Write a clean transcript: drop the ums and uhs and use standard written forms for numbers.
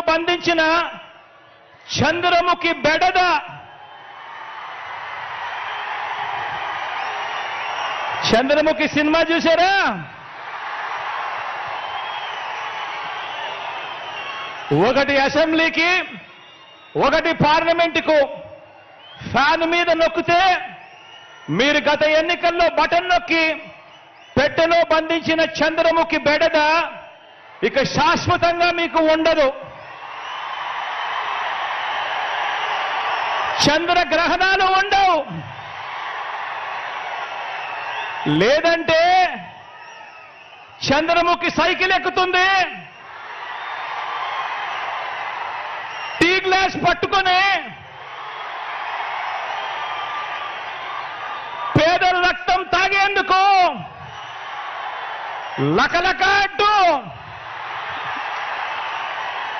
బంధించిన చంద్రముఖి బెడద చంద్రముఖి సినిమా చూసారా? ఒకటి అసెంబ్లీకి, ఒకటి పార్లమెంటుకు ఫ్యాన్ మీద నొక్కితే మీరు గత ఎన్నికల్లో బటన్ నొక్కి పెట్టెలో బంధించిన చంద్రముఖి బెడద ఇక శాశ్వతంగా మీకు ఉండదు. చంద్రగ్రహణాలు ఉండవు. లేదంటే చంద్రముఖి సైకిల్ ఎక్కుతుంది, టీ గ్లాస్ పట్టుకొని పేదల రక్తం తాగేందుకు లకలక